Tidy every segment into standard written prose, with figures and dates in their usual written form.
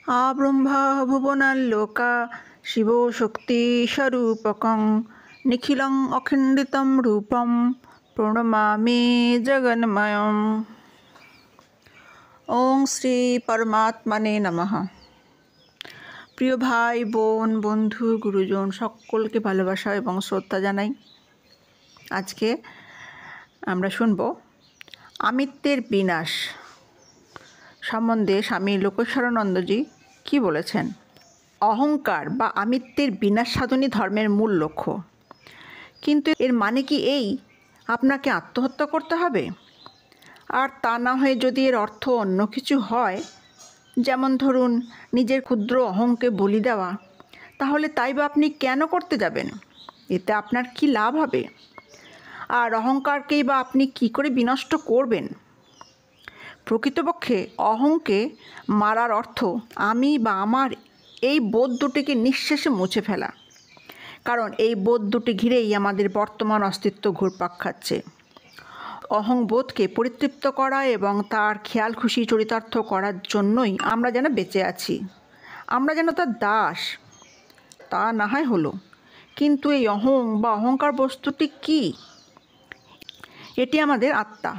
আব্রহ্মা ভুবনাল্লোকা শিবশক্তিস্বরূপকং নিখিলং অখিণ্ডিতং রূপম প্রণমামি জগন্ময়ম। ওং শ্রী পরমাত্মনে নমঃ। প্রিয় ভাই বোন বন্ধু গুরুজন সকলকে ভালোবাসা এবং শ্রদ্ধা জানাই। আজকে আমরা শুনব আমিত্বের বিনাশ সম্বন্ধে স্বামী লোকেশ্বরানন্দজি কি বলেছেন। অহংকার বা আমিত্বের বিনাশ সাধনই ধর্মের মূল লক্ষ্য। কিন্তু এর মানে কি এই আপনাকে আত্মহত্যা করতে হবে? আর তা না হয়ে যদি এর অর্থ অন্য কিছু হয়, যেমন ধরুন নিজের ক্ষুদ্র অহংকে বলি দেওয়া, তাহলে তাই বা আপনি কেন করতে যাবেন? এতে আপনার কি লাভ হবে? আর অহংকারকেই বা আপনি কি করে বিনষ্ট করবেন? প্রকৃতপক্ষে অহংকে মারার অর্থ আমি বা আমার এই বোধ দুটিকে নিঃশেষে মুছে ফেলা। কারণ এই বোধ দুটি ঘিরেই আমাদের বর্তমান অস্তিত্ব ঘুরপাক খাচ্ছে। অহংবোধকে পরিতৃপ্ত করা এবং তার খেয়াল খুশি চরিতার্থ করার জন্যই আমরা যেন বেঁচে আছি, আমরা যেন তার দাস। তা না হয় হলো, কিন্তু এই অহং বা অহংকার বস্তুটি কি? এটি আমাদের আত্মা,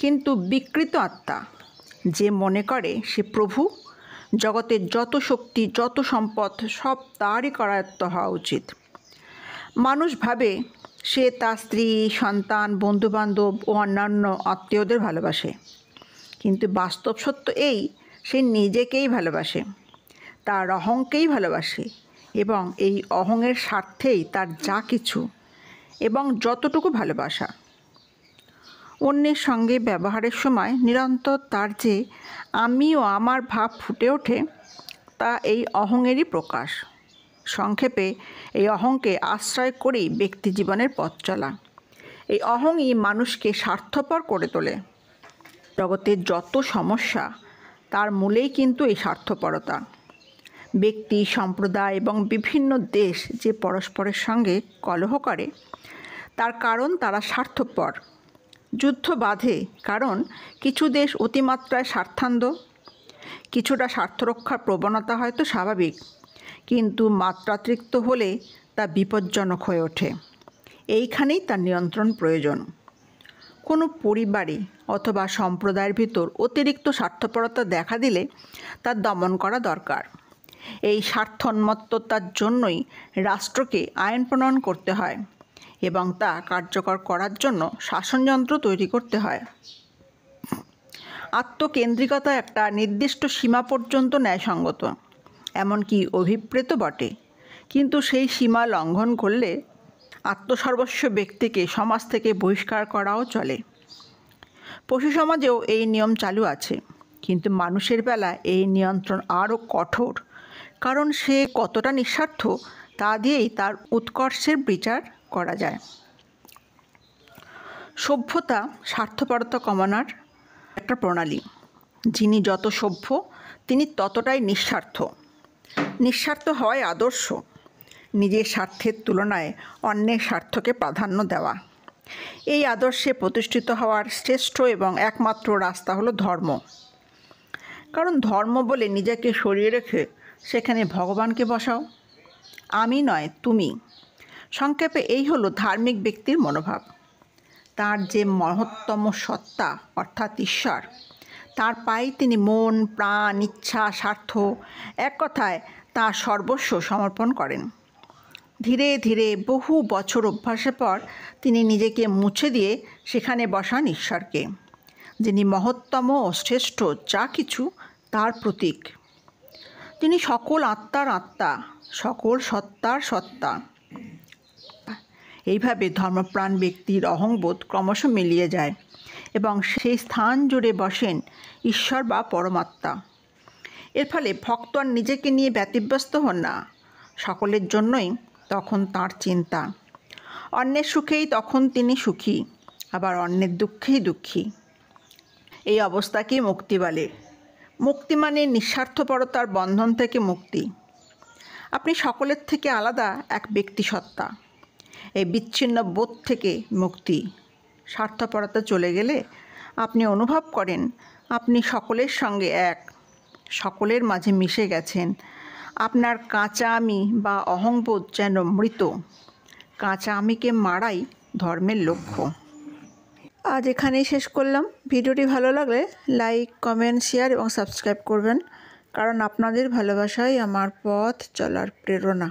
কিন্তু বিকৃত আত্মা, যে মনে করে সে প্রভু, জগতের যত শক্তি যত সম্পদ সব তারই করায়ত্ত হওয়া উচিত। মানুষ ভাবে সে তার স্ত্রী, সন্তান, বন্ধুবান্ধব ও অন্যান্য আত্মীয়দের ভালোবাসে, কিন্তু বাস্তব সত্য এই সে নিজেকেই ভালোবাসে, তার অহংকেই ভালোবাসে এবং এই অহংয়ের স্বার্থেই তার যা কিছু এবং যতটুকু ভালোবাসা। অন্যের সঙ্গে ব্যবহারের সময় নিরন্তর তার যে আমি ও আমার ভাব ফুটে ওঠে, তা এই অহংয়েরই প্রকাশ। সংক্ষেপে এই অহংকে আশ্রয় করেই ব্যক্তি জীবনের পথ চলা। এই অহংই মানুষকে স্বার্থপর করে তোলে। জগতের যত সমস্যা তার মূলেই কিন্তু এই স্বার্থপরতা। ব্যক্তি, সম্প্রদায় এবং বিভিন্ন দেশ যে পরস্পরের সঙ্গে কলহ করে, তার কারণ তারা স্বার্থপর। যুদ্ধ বাধে কারণ কিছু দেশ অতিমাত্রায় স্বার্থান্ধ। কিছুটা স্বার্থরক্ষার প্রবণতা হয়তো স্বাভাবিক, কিন্তু মাত্রাতিরিক্ত হলে তা বিপজ্জনক হয়ে ওঠে। এইখানেই তার নিয়ন্ত্রণ প্রয়োজন। কোনো পরিবারে অথবা সম্প্রদায়ের ভিতর অতিরিক্ত স্বার্থপরতা দেখা দিলে তার দমন করা দরকার। এই স্বার্থোন্মত্ততার জন্যই রাষ্ট্রকে আইন প্রণয়ন করতে হয় এবং তা কার্যকর করার জন্য শাসনযন্ত্র তৈরি করতে হয়। আত্মকেন্দ্রিকতা একটা নির্দিষ্ট সীমা পর্যন্ত ন্যায়সঙ্গত, এমনকি অভিপ্রেত বটে, কিন্তু সেই সীমা লঙ্ঘন করলে আত্মসর্বস্ব ব্যক্তিকে সমাজ থেকে বহিষ্কার করাও চলে। পশু সমাজেও এই নিয়ম চালু আছে, কিন্তু মানুষের বেলা এই নিয়ন্ত্রণ আরও কঠোর, কারণ সে কতটা নিঃস্বার্থ তা দিয়েই তার উৎকর্ষের বিচার করা যায়। সভ্যতা স্বার্থপরতা কমানোর একটা প্রণালী। যিনি যত সভ্য তিনি ততটাই নিঃস্বার্থ। নিঃস্বার্থ হওয়াই আদর্শ। নিজের স্বার্থের তুলনায় অন্যের স্বার্থকে প্রাধান্য দেওয়া। এই আদর্শে প্রতিষ্ঠিত হওয়ার শ্রেষ্ঠ এবং একমাত্র রাস্তা হলো ধর্ম। কারণ ধর্ম বলে নিজেকে সরিয়ে রেখে সেখানে ভগবানকে বসাও। আমি নয় তুমি। সংক্ষেপে এই হলো ধার্মিক ব্যক্তির মনোভাব। তার যে মহত্তম সত্তা অর্থাৎ ঈশ্বর, তার পায়েই তিনি মন, প্রাণ, ইচ্ছা, স্বার্থ, এক কথায় তাঁর সর্বস্ব সমর্পণ করেন। ধীরে ধীরে বহু বছর অভ্যাসের পর তিনি নিজেকে মুছে দিয়ে সেখানে বসান ঈশ্বরকে, যিনি মহত্তম ও শ্রেষ্ঠ যা কিছু তার প্রতীক। তিনি সকল আত্মার আত্মা, সকল সত্তার সত্তা। এইভাবে ধর্মপ্রাণ ব্যক্তির অহংবোধ ক্রমশ মিলিয়ে যায় এবং সেই স্থান জুড়ে বসেন ঈশ্বর বা পরমাত্মা। এর ফলে ভক্ত আর নিজেকে নিয়ে ব্যতিব্যস্ত হন না। সকলের জন্যই তখন তাঁর চিন্তা। অন্যের সুখেই তখন তিনি সুখী, আবার অন্যের দুঃখেই দুঃখী। এই অবস্থাকেই মুক্তি বলে। মুক্তি মানে নিঃস্বার্থপরতার বন্ধন থেকে মুক্তি। আপনি সকলের থেকে আলাদা এক ব্যক্তি সত্তা। এই বিচ্ছিন্ন বোধ থেকে মুক্তি। স্বার্থপরতা চলে গেলে আপনি অনুভব করেন আপনি সকলের সঙ্গে এক। সকলের মাঝে মিশে গেছেন। আপনার কাঁচা আমি বা অহংবোধ যেন মৃত। কাঁচা আমিকে মারাই ধর্মের লক্ষ্য। আজ এখানেই শেষ করলাম। ভিডিওটি ভালো লাগলে লাইক, কমেন্ট, শেয়ার এবং সাবস্ক্রাইব করবেন, কারণ আপনাদের ভালোবাসাই আমার পথ চলার প্রেরণা।